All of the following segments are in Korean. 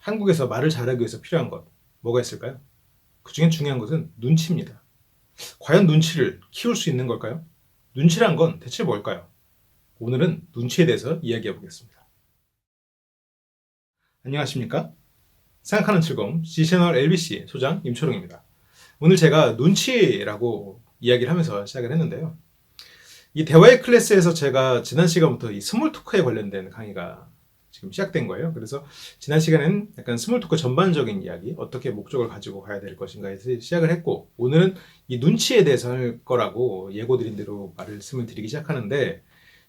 한국에서 말을 잘하기 위해서 필요한 것, 뭐가 있을까요? 그 중에 중요한 것은 눈치입니다. 과연 눈치를 키울 수 있는 걸까요? 눈치란 건 대체 뭘까요? 오늘은 눈치에 대해서 이야기해 보겠습니다. 안녕하십니까? 생각하는 즐거움 G채널 LBC 소장 임초롱입니다. 오늘 제가 눈치라고 이야기를 하면서 시작을 했는데요. 이 대화의 클래스에서 제가 지난 시간부터 이 스몰 토크에 관련된 강의가 지금 시작된 거예요. 그래서 지난 시간에는 약간 스몰 토크 전반적인 이야기, 어떻게 목적을 가지고 가야 될 것인가에서 시작을 했고, 오늘은 이 눈치에 대해서 할 거라고 예고드린 대로 말씀을 드리기 시작하는데,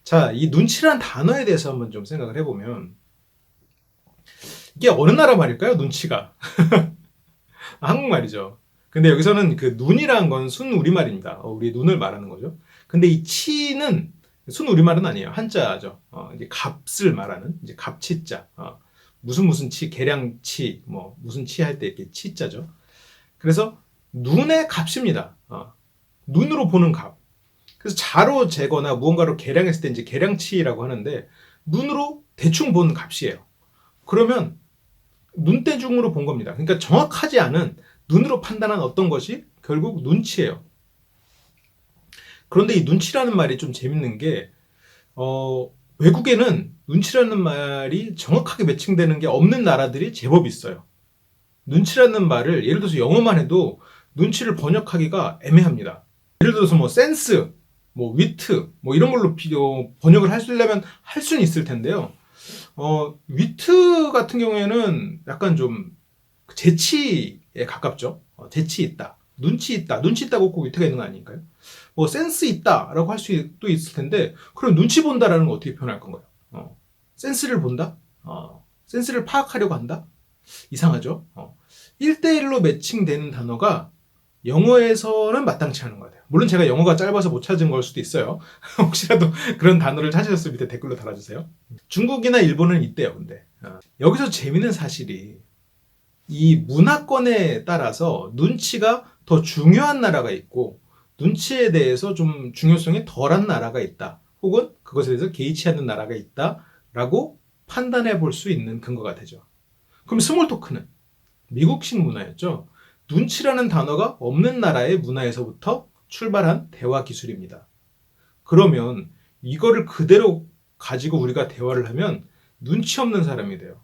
자, 이 눈치란 단어에 대해서 한번 좀 생각을 해보면, 이게 어느 나라 말일까요? 눈치가. 한국말이죠. 근데 여기서는 그 눈이라는 건 순 우리말입니다. 우리 눈을 말하는 거죠. 근데 이 치는 순 우리말은 아니에요. 한자죠. 이제 값을 말하는 이제 갑치자. 무슨 치, 계량치, 뭐 무슨 치 할 때 이렇게 치자죠. 그래서 눈의 값입니다. 눈으로 보는 값. 그래서 자로 재거나 무언가로 계량했을 때 이제 계량치라고 하는데 눈으로 대충 본 값이에요. 그러면 눈대중으로 본 겁니다. 그러니까 정확하지 않은 눈으로 판단한 어떤 것이 결국 눈치예요. 그런데 이 눈치라는 말이 좀 재밌는 게 외국에는 눈치라는 말이 정확하게 매칭되는 게 없는 나라들이 제법 있어요. 눈치라는 말을 예를 들어서 영어만 해도 눈치를 번역하기가 애매합니다. 예를 들어서 뭐 센스, 뭐 위트, 뭐 이런 걸로 번역을 하려면 할 수는 있을 텐데요. 위트 같은 경우에는 약간 좀 재치에 가깝죠. 재치 있다. 눈치 있다. 눈치 있다고 꼭 위트가 있는 거 아닐까요? 뭐 센스 있다라고 할 수도 있을 텐데 그럼 눈치 본다라는 거 어떻게 표현할 건가요? 센스를 본다? 센스를 파악하려고 한다? 이상하죠? 1대1로 매칭되는 단어가 영어에서는 마땅치 않은 것 같아요. 물론 제가 영어가 짧아서 못 찾은 걸 수도 있어요. 혹시라도 그런 단어를 찾으셨으면 밑에 댓글로 달아주세요. 중국이나 일본은 있대요, 근데. 여기서 재밌는 사실이 이 문화권에 따라서 눈치가 더 중요한 나라가 있고 눈치에 대해서 좀 중요성이 덜한 나라가 있다. 혹은 그것에 대해서 개의치 않는 나라가 있다라고 판단해 볼 수 있는 근거가 되죠. 그럼 스몰 토크는 미국식 문화였죠. 눈치라는 단어가 없는 나라의 문화에서부터 출발한 대화 기술입니다. 그러면 이거를 그대로 가지고 우리가 대화를 하면 눈치 없는 사람이 돼요.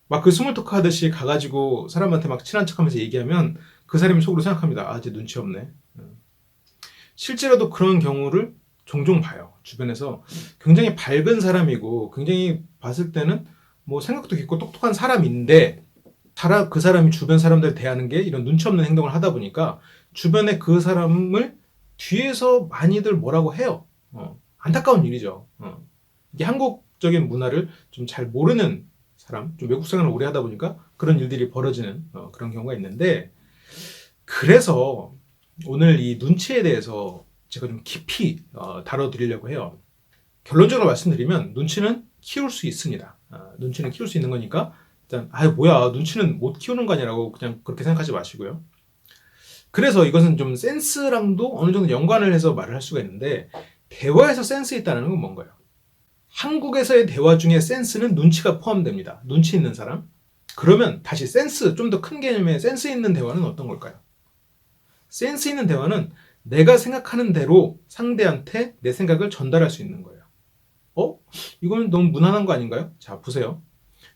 막 그 스몰 토크 하듯이 가가지고 사람한테 막 친한 척 하면서 얘기하면 그 사람이 속으로 생각합니다. 쟤 눈치 없네. 실제로도 그런 경우를 종종 봐요. 주변에서 굉장히 밝은 사람이고 굉장히 봤을 때는 뭐 생각도 깊고 똑똑한 사람인데 그 사람이 주변 사람들 대하는 게 이런 눈치 없는 행동을 하다 보니까 주변에 그 사람을 뒤에서 많이들 뭐라고 해요. 안타까운 일이죠. 이게 한국적인 문화를 좀 잘 모르는 사람, 좀 외국 생활을 오래 하다 보니까 그런 일들이 벌어지는 그런 경우가 있는데 그래서 오늘 이 눈치에 대해서 제가 좀 깊이 다뤄드리려고 해요. 결론적으로 말씀드리면 눈치는 키울 수 있습니다. 눈치는 키울 수 있는 거니까 일단 뭐야 눈치는 못 키우는 거 아니라고 그냥 그렇게 생각하지 마시고요. 그래서 이것은 좀 센스랑도 어느 정도 연관을 해서 말을 할 수가 있는데 대화에서 센스 있다는 건 뭔가요? 한국에서의 대화 중에 센스는 눈치가 포함됩니다. 눈치 있는 사람. 그러면 다시 센스, 좀 더 큰 개념의 센스 있는 대화는 어떤 걸까요? 센스 있는 대화는 내가 생각하는 대로 상대한테 내 생각을 전달할 수 있는 거예요. 이거는 너무 무난한 거 아닌가요? 자, 보세요.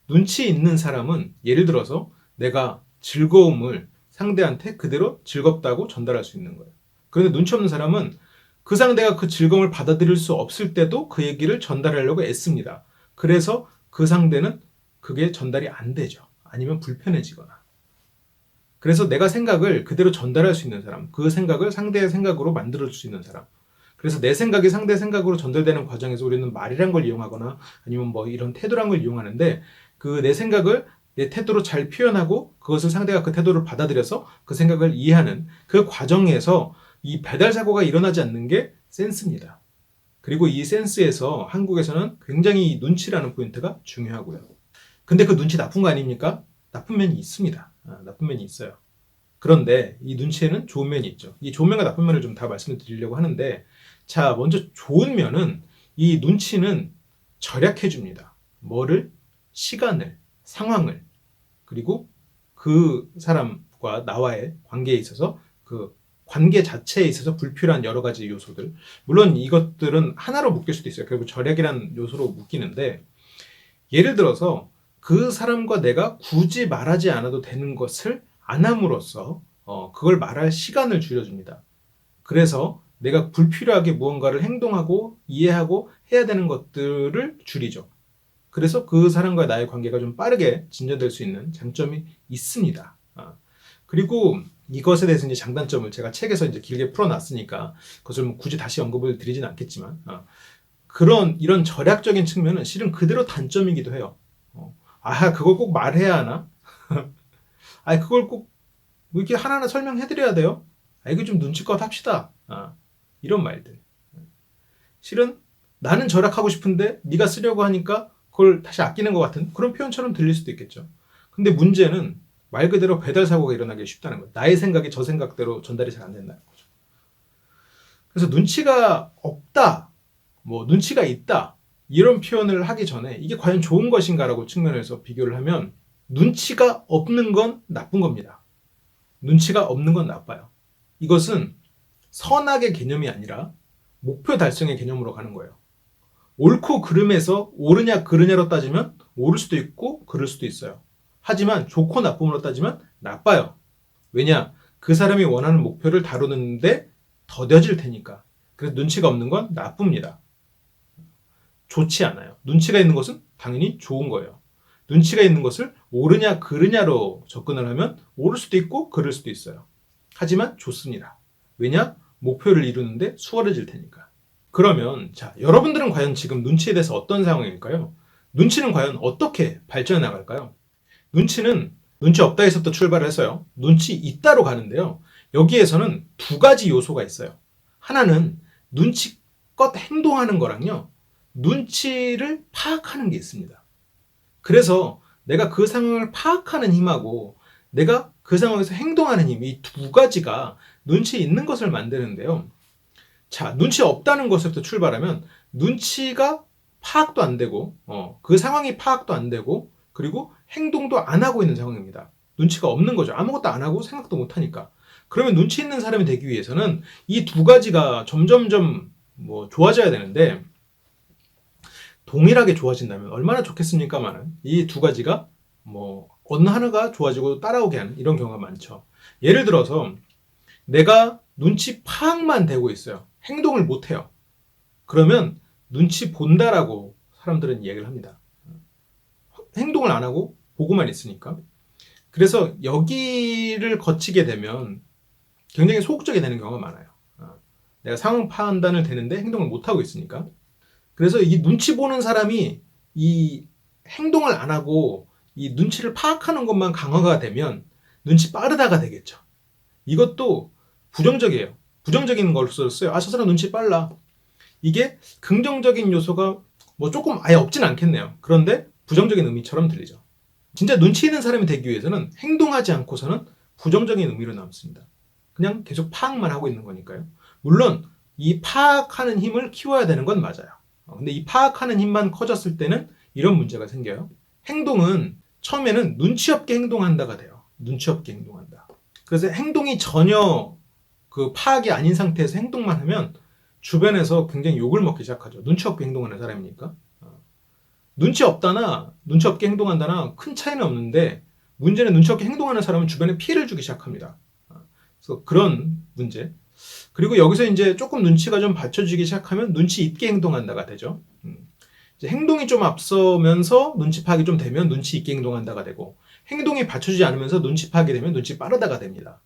눈치 있는 사람은 예를 들어서 내가 즐거움을 상대한테 그대로 즐겁다고 전달할 수 있는 거예요. 그런데 눈치 없는 사람은 그 상대가 그 즐거움을 받아들일 수 없을 때도 그 얘기를 전달하려고 애씁니다. 그래서 그 상대는 그게 전달이 안 되죠. 아니면 불편해지거나. 그래서 내가 생각을 그대로 전달할 수 있는 사람, 그 생각을 상대의 생각으로 만들어줄 수 있는 사람. 그래서 내 생각이 상대 생각으로 전달되는 과정에서 우리는 말이란 걸 이용하거나 아니면 뭐 이런 태도란 걸 이용하는데 그 내 생각을 내 태도로 잘 표현하고 그것을 상대가 그 태도를 받아들여서 그 생각을 이해하는 그 과정에서 이 배달 사고가 일어나지 않는 게 센스입니다. 그리고 이 센스에서 한국에서는 굉장히 이 눈치라는 포인트가 중요하고요. 근데 그 눈치 나쁜 거 아닙니까? 나쁜 면이 있습니다. 나쁜 면이 있어요. 그런데 이 눈치에는 좋은 면이 있죠. 이 좋은 면과 나쁜 면을 좀 다 말씀을 드리려고 하는데 자, 먼저 좋은 면은 이 눈치는 절약해 줍니다. 뭐를? 시간을. 상황을, 그리고 그 사람과 나와의 관계에 있어서 그 관계 자체에 있어서 불필요한 여러 가지 요소들, 물론 이것들은 하나로 묶일 수도 있어요. 결국 절약이라는 요소로 묶이는데, 예를 들어서 그 사람과 내가 굳이 말하지 않아도 되는 것을 안 함으로써 그걸 말할 시간을 줄여줍니다. 그래서 내가 불필요하게 무언가를 행동하고 이해하고 해야 되는 것들을 줄이죠. 그래서 그 사람과 나의 관계가 좀 빠르게 진전될 수 있는 장점이 있습니다. 그리고 이것에 대해서 이제 장단점을 제가 책에서 이제 길게 풀어놨으니까 그것을 뭐 굳이 다시 언급을 드리진 않겠지만, 이런 절약적인 측면은 실은 그대로 단점이기도 해요. 그걸 꼭 말해야 하나? 그걸 꼭 뭐 이렇게 하나하나 설명해드려야 돼요? 이거 좀 눈치껏 합시다. 이런 말들. 실은 나는 절약하고 싶은데 네가 쓰려고 하니까 그걸 다시 아끼는 것 같은 그런 표현처럼 들릴 수도 있겠죠. 근데 문제는 말 그대로 배달 사고가 일어나기 쉽다는 거예요. 나의 생각이 저 생각대로 전달이 잘 안 된다는 거죠. 그래서 눈치가 없다, 뭐 눈치가 있다, 이런 표현을 하기 전에 이게 과연 좋은 것인가라고 측면에서 비교를 하면, 눈치가 없는 건 나쁜 겁니다. 눈치가 없는 건 나빠요. 이것은 선악의 개념이 아니라 목표 달성의 개념으로 가는 거예요. 옳고 그름에서 옳으냐 그르냐로 따지면 옳을 수도 있고 그를 수도 있어요. 하지만 좋고 나쁨으로 따지면 나빠요. 왜냐? 그 사람이 원하는 목표를 다루는데 더뎌질 테니까. 그래서 눈치가 없는 건 나쁩니다. 좋지 않아요. 눈치가 있는 것은 당연히 좋은 거예요. 눈치가 있는 것을 옳으냐 그르냐로 접근을 하면 옳을 수도 있고 그를 수도 있어요. 하지만 좋습니다. 왜냐? 목표를 이루는데 수월해질 테니까. 그러면 여러분들은 과연 지금 눈치에 대해서 어떤 상황일까요? 눈치는 과연 어떻게 발전해 나갈까요? 눈치는 눈치 없다에서부터 출발을 해서요, 눈치 있다로 가는데요. 여기에서는 두 가지 요소가 있어요. 하나는 눈치껏 행동하는 거랑요, 눈치를 파악하는 게 있습니다. 그래서 내가 그 상황을 파악하는 힘하고 내가 그 상황에서 행동하는 힘, 이 두 가지가 눈치 있는 것을 만드는데요. 눈치 없다는 것부터 출발하면 눈치가 파악도 안 되고, 그 상황이 파악도 안 되고, 그리고 행동도 안 하고 있는 상황입니다. 눈치가 없는 거죠. 아무것도 안 하고 생각도 못 하니까. 그러면 눈치 있는 사람이 되기 위해서는 이 두 가지가 점점점 좋아져야 되는데, 동일하게 좋아진다면 얼마나 좋겠습니까만은 이 두 가지가 어느 하나가 좋아지고 따라오게 하는 이런 경우가 많죠. 예를 들어서 내가 눈치 파악만 되고 있어요. 행동을 못 해요. 그러면 눈치 본다라고 사람들은 얘기를 합니다. 행동을 안 하고 보고만 있으니까. 그래서 여기를 거치게 되면 굉장히 소극적이 되는 경우가 많아요. 내가 상황 판단을 되는데 행동을 못 하고 있으니까. 그래서 이 눈치 보는 사람이 이 행동을 안 하고 이 눈치를 파악하는 것만 강화가 되면 눈치 빠르다가 되겠죠. 이것도 부정적이에요. 부정적인 걸 써요. 저 사람 눈치 빨라. 이게 긍정적인 요소가 조금 아예 없진 않겠네요. 그런데 부정적인 의미처럼 들리죠. 진짜 눈치 있는 사람이 되기 위해서는 행동하지 않고서는 부정적인 의미로 남습니다. 그냥 계속 파악만 하고 있는 거니까요. 물론 이 파악하는 힘을 키워야 되는 건 맞아요. 근데 이 파악하는 힘만 커졌을 때는 이런 문제가 생겨요. 행동은 처음에는 눈치 없게 행동한다가 돼요. 눈치 없게 행동한다. 그래서 행동이 전혀 그 파악이 아닌 상태에서 행동만 하면 주변에서 굉장히 욕을 먹기 시작하죠. 눈치 없게 행동하는 사람이니까. 눈치 없다나 눈치 없게 행동한다나 큰 차이는 없는데, 문제는 눈치 없게 행동하는 사람은 주변에 피해를 주기 시작합니다. 그래서 그런 문제. 그리고 여기서 이제 조금 눈치가 좀 받쳐지기 시작하면 눈치 있게 행동한다가 되죠. 이제 행동이 좀 앞서면서 눈치 파악이 좀 되면 눈치 있게 행동한다가 되고, 행동이 받쳐지지 않으면서 눈치 파악이 되면 눈치 빠르다가 됩니다.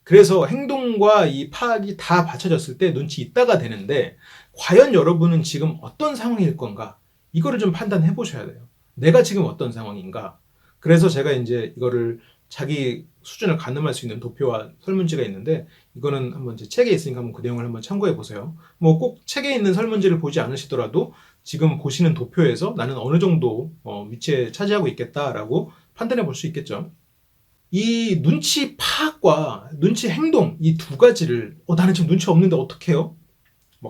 그래서 행동과 이 파악이 다 받쳐졌을 때 눈치 있다가 되는데, 과연 여러분은 지금 어떤 상황일 건가? 이거를 좀 판단해 보셔야 돼요. 내가 지금 어떤 상황인가? 그래서 제가 이제 이거를 자기 수준을 가늠할 수 있는 도표와 설문지가 있는데, 이거는 한번 제 책에 있으니까 한번 그 내용을 한번 참고해 보세요. 꼭 책에 있는 설문지를 보지 않으시더라도 지금 보시는 도표에서 나는 어느 정도 위치에 차지하고 있겠다라고 판단해 볼 수 있겠죠. 이 눈치 파악과 눈치 행동, 이 두 가지를 나는 지금 눈치 없는데 어떻게 해요?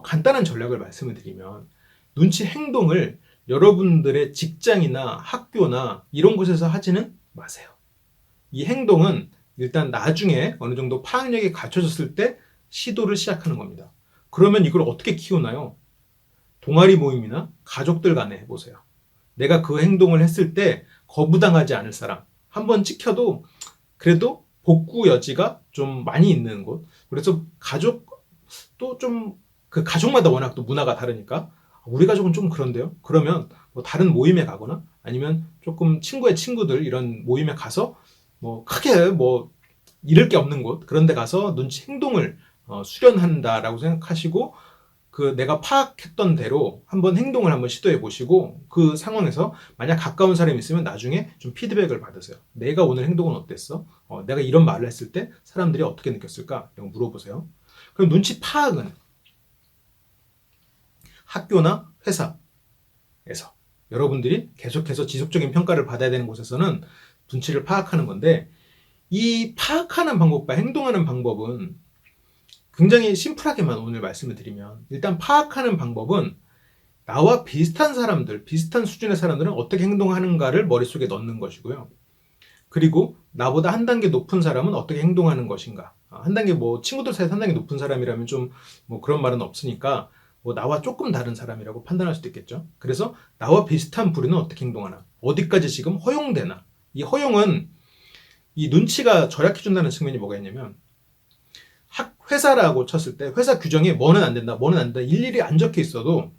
간단한 전략을 말씀을 드리면, 눈치 행동을 여러분들의 직장이나 학교나 이런 곳에서 하지는 마세요. 이 행동은 일단 나중에 어느 정도 파악력이 갖춰졌을 때 시도를 시작하는 겁니다. 그러면 이걸 어떻게 키우나요? 동아리 모임이나 가족들 간에 해보세요. 내가 그 행동을 했을 때 거부당하지 않을 사람, 한번 찍혀도 그래도 복구 여지가 좀 많이 있는 곳. 그래서 가족도 좀 그 가족마다 워낙 또 문화가 다르니까 우리 가족은 좀 그런데요. 그러면 뭐 다른 모임에 가거나 아니면 조금 친구의 친구들 이런 모임에 가서 뭐 크게 뭐 잃을 게 없는 곳 그런 데 가서 눈치 행동을 수련한다라고 생각하시고 그 내가 파악했던 대로 한번 행동을 한번 시도해 보시고 그 상황에서 만약 가까운 사람이 있으면 나중에 좀 피드백을 받으세요. 내가 오늘 행동은 어땠어? 내가 이런 말을 했을 때 사람들이 어떻게 느꼈을까? 이런 거 물어보세요. 그럼 눈치 파악은 학교나 회사에서 여러분들이 계속해서 지속적인 평가를 받아야 되는 곳에서는 눈치를 파악하는 건데 이 파악하는 방법과 행동하는 방법은 굉장히 심플하게만 오늘 말씀을 드리면 일단 파악하는 방법은 나와 비슷한 사람들, 비슷한 수준의 사람들은 어떻게 행동하는가를 머릿속에 넣는 것이고요. 그리고 나보다 한 단계 높은 사람은 어떻게 행동하는 것인가. 한 단계 뭐 친구들 사이에서 한 단계 높은 사람이라면 좀 뭐 그런 말은 없으니까 뭐 나와 조금 다른 사람이라고 판단할 수도 있겠죠. 그래서 나와 비슷한 부류는 어떻게 행동하나. 어디까지 지금 허용되나. 이 허용은 이 눈치가 절약해준다는 측면이 뭐가 있냐면 회사라고 쳤을 때 회사 규정에 뭐는 안 된다, 뭐는 안 된다 일일이 안 적혀 있어도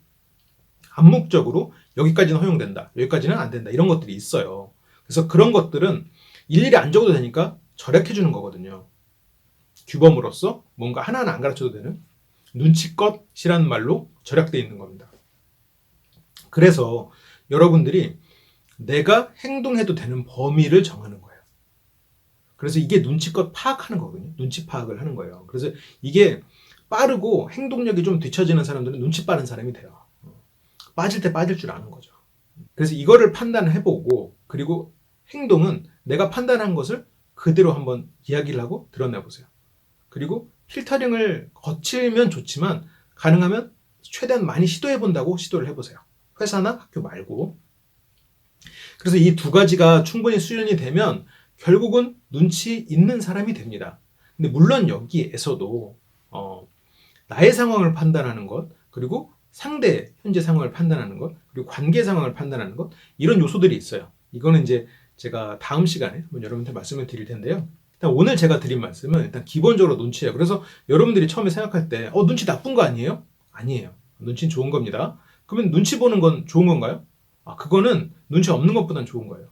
암묵적으로 여기까지는 허용된다, 여기까지는 안 된다 이런 것들이 있어요. 그래서 그런 것들은 일일이 안 적어도 되니까 절약해주는 거거든요. 규범으로서 뭔가 하나하나 안 가르쳐도 되는 눈치껏이라는 말로 절약되어 있는 겁니다. 그래서 여러분들이 내가 행동해도 되는 범위를 정하는 거예요. 그래서 이게 눈치껏 파악하는 거거든요. 눈치 파악을 하는 거예요. 그래서 이게 빠르고 행동력이 좀 뒤처지는 사람들은 눈치 빠른 사람이 돼요. 빠질 때 빠질 줄 아는 거죠. 그래서 이거를 판단해보고 그리고 행동은 내가 판단한 것을 그대로 한번 이야기를 하고 드러내보세요. 그리고 필터링을 거치면 좋지만 가능하면 최대한 많이 시도해본다고 시도를 해보세요. 회사나 학교 말고. 그래서 이 두 가지가 충분히 수련이 되면 결국은 눈치 있는 사람이 됩니다. 근데 물론 여기에서도 나의 상황을 판단하는 것, 그리고 상대 현재 상황을 판단하는 것, 그리고 관계 상황을 판단하는 것 이런 요소들이 있어요. 이거는 이제 제가 다음 시간에 여러분한테 말씀을 드릴 텐데요. 일단 오늘 제가 드린 말씀은 일단 기본적으로 눈치예요. 그래서 여러분들이 처음에 생각할 때 눈치 나쁜 거 아니에요? 아니에요. 눈치는 좋은 겁니다. 그러면 눈치 보는 건 좋은 건가요? 그거는 눈치 없는 것보단 좋은 거예요.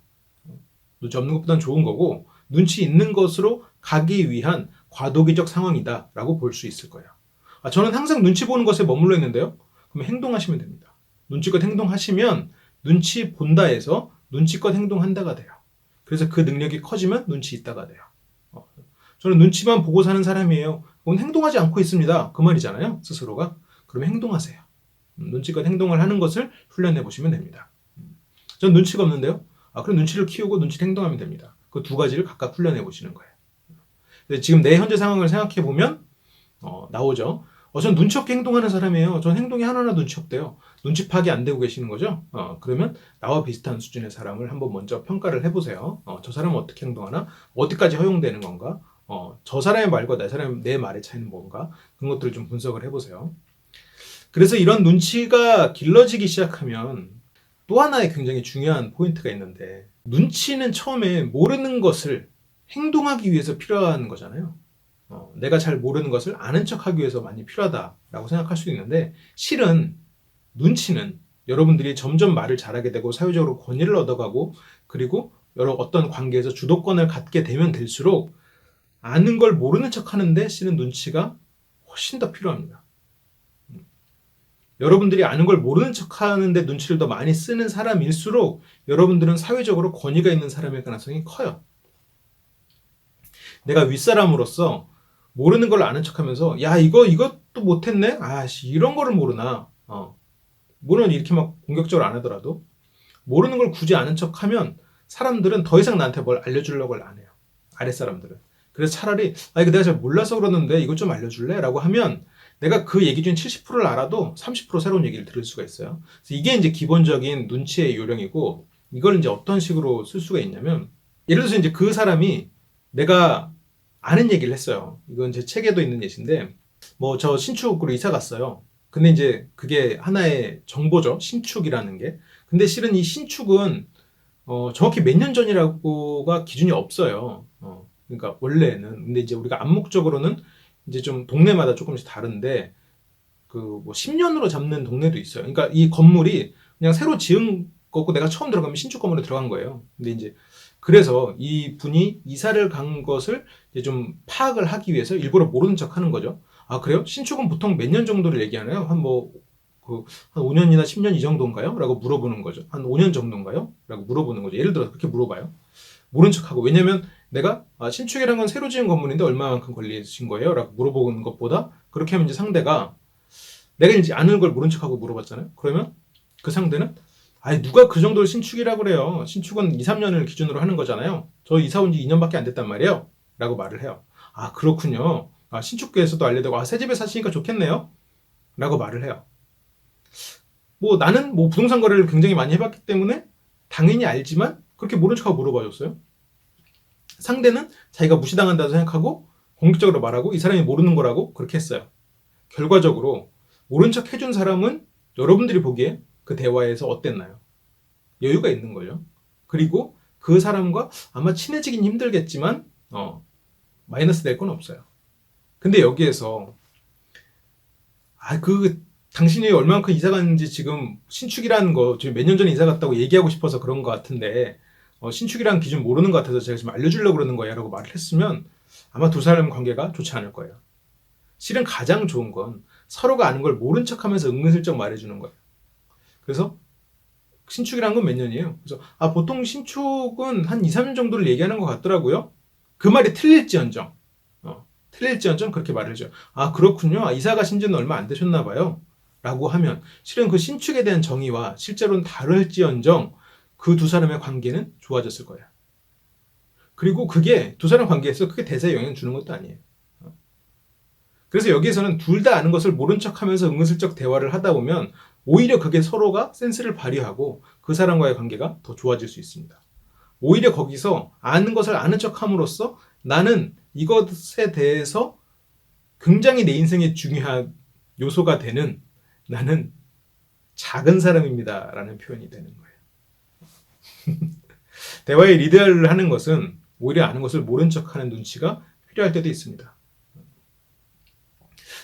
눈치 없는 것보단 좋은 거고 눈치 있는 것으로 가기 위한 과도기적 상황이다라고 볼 수 있을 거예요. 저는 항상 눈치 보는 것에 머물러 있는데요. 그럼 행동하시면 됩니다. 눈치껏 행동하시면 눈치 본다에서 눈치껏 행동한다가 돼요. 그래서 그 능력이 커지면 눈치 있다가 돼요. 저는 눈치만 보고 사는 사람이에요. 그건 행동하지 않고 있습니다. 그 말이잖아요. 스스로가. 그러면 행동하세요. 눈치껏 행동을 하는 것을 훈련해 보시면 됩니다. 전 눈치가 없는데요. 그럼 눈치를 키우고 눈치를 행동하면 됩니다. 그 두 가지를 각각 훈련해 보시는 거예요. 지금 내 현재 상황을 생각해 보면 나오죠. 전 눈치 없게 행동하는 사람이에요. 전 행동이 하나하나 눈치 없대요. 눈치 파악이 안 되고 계시는 거죠? 그러면 나와 비슷한 수준의 사람을 한번 먼저 평가를 해보세요. 저 사람은 어떻게 행동하나? 어디까지 허용되는 건가? 저 사람의 말과 내 말의 차이는 뭔가? 그런 것들을 좀 분석을 해보세요. 그래서 이런 눈치가 길러지기 시작하면 또 하나의 굉장히 중요한 포인트가 있는데 눈치는 처음에 모르는 것을 행동하기 위해서 필요한 거잖아요. 내가 잘 모르는 것을 아는 척하기 위해서 많이 필요하다라고 생각할 수 있는데 실은 눈치는 여러분들이 점점 말을 잘하게 되고 사회적으로 권위를 얻어가고 그리고 여러 어떤 관계에서 주도권을 갖게 되면 될수록 아는 걸 모르는 척하는데 실은 눈치가 훨씬 더 필요합니다. 여러분들이 아는 걸 모르는 척하는데 눈치를 더 많이 쓰는 사람일수록 여러분들은 사회적으로 권위가 있는 사람일 가능성이 커요. 내가 윗사람으로서 모르는 걸 아는 척하면서 야 이것도 못했네? 이런 거를 모르나? 물론 이렇게 막 공격적으로 안 하더라도 모르는 걸 굳이 아는 척하면 사람들은 더 이상 나한테 뭘 알려주려고 안 해요. 아랫사람들은. 그래서 차라리 이거 내가 잘 몰라서 그러는데 이것 좀 알려줄래? 라고 하면 내가 그 얘기 중 70%를 알아도 30% 새로운 얘기를 들을 수가 있어요. 그래서 이게 이제 기본적인 눈치의 요령이고, 이걸 이제 어떤 식으로 쓸 수가 있냐면, 예를 들어서 이제 그 사람이 내가 아는 얘기를 했어요. 이건 제 책에도 있는 예시인데, 뭐 저 신축으로 이사 갔어요. 근데 이제 그게 하나의 정보죠. 신축이라는 게. 근데 실은 이 신축은 정확히 몇 년 전이라고가 기준이 없어요. 그러니까 원래는. 근데 이제 우리가 암묵적으로는 이제 좀 동네마다 조금씩 다른데, 그 뭐 10년으로 잡는 동네도 있어요. 그러니까 이 건물이 그냥 새로 지은 거고 내가 처음 들어가면 신축 건물에 들어간 거예요. 근데 이제 그래서 이 분이 이사를 간 것을 이제 좀 파악을 하기 위해서 일부러 모르는 척 하는 거죠. 아, 그래요? 신축은 보통 몇 년 정도를 얘기하나요? 한 5년이나 10년 이 정도인가요? 라고 물어보는 거죠. 한 5년 정도인가요? 라고 물어보는 거죠. 예를 들어 그렇게 물어봐요. 모른 척하고. 왜냐면 내가 신축이라는 건 새로 지은 건물인데 얼마만큼 걸리신 거예요? 라고 물어보는 것보다, 그렇게 하면 이제 상대가 내가 이제 아는 걸 모른 척하고 물어봤잖아요. 그러면 그 상대는 아니 누가 그 정도를 신축이라고 그래요. 신축은 2, 3년을 기준으로 하는 거잖아요. 저 이사 온 지 2년밖에 안 됐단 말이에요. 라고 말을 해요. 아, 그렇군요. 신축계에서도 알려되고 새 집에 사시니까 좋겠네요. 라고 말을 해요. 뭐 나는 뭐 부동산 거래를 굉장히 많이 해봤기 때문에 당연히 알지만 그렇게 모른 척하고 물어봐줬어요. 상대는 자기가 무시당한다고 생각하고 공격적으로 말하고 이 사람이 모르는 거라고 그렇게 했어요. 결과적으로 모른 척 해준 사람은 여러분들이 보기에 그 대화에서 어땠나요? 여유가 있는 거죠. 그리고 그 사람과 아마 친해지긴 힘들겠지만 마이너스 될 건 없어요. 근데 여기에서 당신이 얼마만큼 이사 갔는지 지금 신축이라는 거 지금 몇 년 전에 이사 갔다고 얘기하고 싶어서 그런 것 같은데 신축이라는 기준 모르는 것 같아서 제가 지금 알려주려고 그러는 거예요 라고 말을 했으면 아마 두 사람 관계가 좋지 않을 거예요. 실은 가장 좋은 건 서로가 아는 걸 모른 척하면서 은근슬쩍 말해주는 거예요. 그래서 신축이라는 건 몇 년이에요? 그래서 보통 신축은 한 2, 3년 정도를 얘기하는 것 같더라고요. 그 말이 틀릴지언정 그렇게 말을 해줘요. 그렇군요. 이사 가신 지는 얼마 안 되셨나 봐요. 라고 하면 실은 그 신축에 대한 정의와 실제로는 다를지언정 그 두 사람의 관계는 좋아졌을 거예요. 그리고 그게 두 사람 관계에서 크게 대세에 영향을 주는 것도 아니에요. 그래서 여기에서는 둘 다 아는 것을 모른 척하면서 은근슬쩍 대화를 하다 보면 오히려 그게 서로가 센스를 발휘하고 그 사람과의 관계가 더 좋아질 수 있습니다. 오히려 거기서 아는 것을 아는 척함으로써 나는 이것에 대해서 굉장히 내 인생에 중요한 요소가 되는 나는 작은 사람입니다 라는 표현이 되는 거예요. 대화의 리더를 하는 것은 오히려 아는 것을 모른 척하는 눈치가 필요할 때도 있습니다.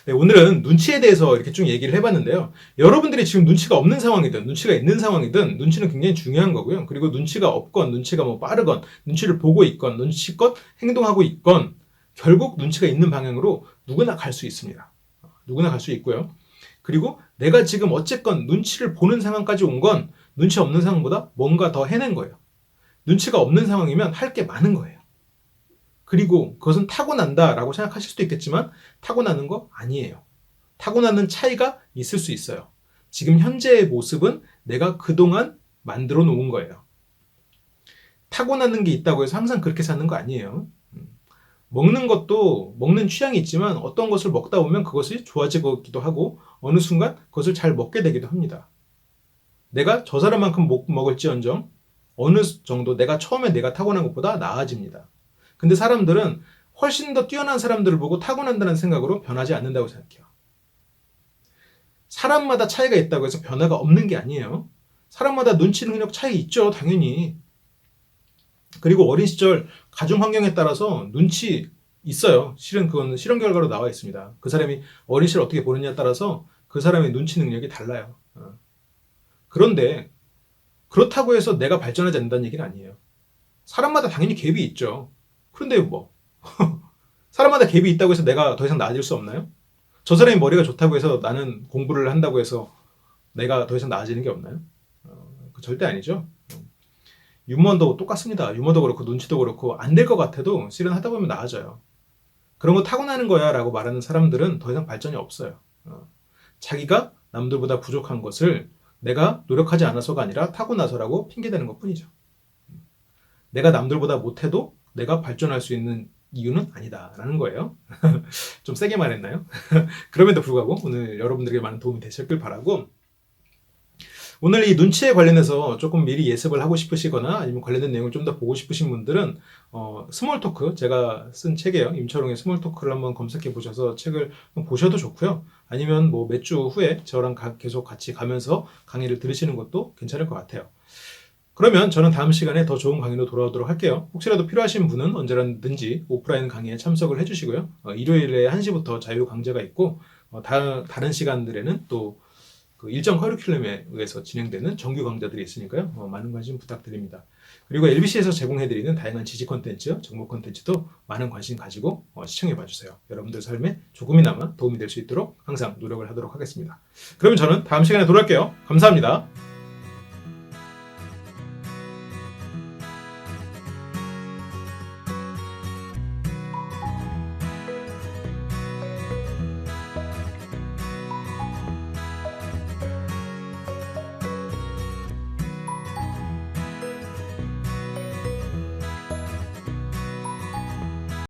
네, 오늘은 눈치에 대해서 이렇게 쭉 얘기를 해봤는데요. 여러분들이 지금 눈치가 없는 상황이든 눈치가 있는 상황이든 눈치는 굉장히 중요한 거고요. 그리고 눈치가 없건 눈치가 뭐 빠르건 눈치를 보고 있건 눈치껏 행동하고 있건 결국 눈치가 있는 방향으로 누구나 갈 수 있습니다. 누구나 갈 수 있고요. 그리고 내가 지금 어쨌건 눈치를 보는 상황까지 온 건 눈치 없는 상황보다 뭔가 더 해낸 거예요. 눈치가 없는 상황이면 할 게 많은 거예요. 그리고 그것은 타고난다라고 생각하실 수도 있겠지만 타고나는 거 아니에요. 타고나는 차이가 있을 수 있어요. 지금 현재의 모습은 내가 그동안 만들어 놓은 거예요. 타고나는 게 있다고 해서 항상 그렇게 사는 거 아니에요. 먹는 것도 먹는 취향이 있지만 어떤 것을 먹다 보면 그것이 좋아지기도 하고 어느 순간 그것을 잘 먹게 되기도 합니다. 내가 저 사람만큼 못 먹을지언정 어느 정도 처음에 내가 타고난 것보다 나아집니다. 근데 사람들은 훨씬 더 뛰어난 사람들을 보고 타고난다는 생각으로 변하지 않는다고 생각해요. 사람마다 차이가 있다고 해서 변화가 없는 게 아니에요. 사람마다 눈치 능력 차이 있죠, 당연히. 그리고 어린 시절 가정 환경에 따라서 눈치 있어요. 실은 그거는 실험 결과로 나와 있습니다. 그 사람이 어린 시절 어떻게 보느냐에 따라서 그 사람의 눈치 능력이 달라요. 그런데 그렇다고 해서 내가 발전하지 않는다는 얘기는 아니에요. 사람마다 당연히 갭이 있죠. 그런데 뭐 사람마다 갭이 있다고 해서 내가 더 이상 나아질 수 없나요? 저 사람이 머리가 좋다고 해서 나는 공부를 한다고 해서 내가 더 이상 나아지는 게 없나요? 절대 아니죠. 유머도 똑같습니다. 유머도 그렇고 눈치도 그렇고 안 될 것 같아도 실은 하다 보면 나아져요. 그런 거 타고나는 거야 라고 말하는 사람들은 더 이상 발전이 없어요. 자기가 남들보다 부족한 것을 내가 노력하지 않아서가 아니라 타고나서라고 핑계대는 것 뿐이죠. 내가 남들보다 못해도 내가 발전할 수 있는 이유는 아니다라는 거예요. 좀 세게 말했나요? 그럼에도 불구하고 오늘 여러분들에게 많은 도움이 되셨길 바라고, 오늘 이 눈치에 관련해서 조금 미리 예습을 하고 싶으시거나 아니면 관련된 내용을 좀 더 보고 싶으신 분들은 스몰 토크, 제가 쓴 책이에요. 임철웅의 스몰 토크를 한번 검색해 보셔서 책을 보셔도 좋고요. 아니면 뭐 몇 주 후에 저랑 계속 같이 가면서 강의를 들으시는 것도 괜찮을 것 같아요. 그러면 저는 다음 시간에 더 좋은 강의로 돌아오도록 할게요. 혹시라도 필요하신 분은 언제라든지 오프라인 강의에 참석을 해주시고요. 일요일에 1시부터 자유 강좌가 있고, 다른 시간들에는 또 그 일정 커리큘럼에 의해서 진행되는 정규 강좌들이 있으니까요. 많은 관심 부탁드립니다. 그리고 LBC에서 제공해드리는 다양한 지식 콘텐츠, 정보 콘텐츠도 많은 관심 가지고 시청해 봐주세요. 여러분들 삶에 조금이나마 도움이 될 수 있도록 항상 노력을 하도록 하겠습니다. 그러면 저는 다음 시간에 돌아올게요. 감사합니다.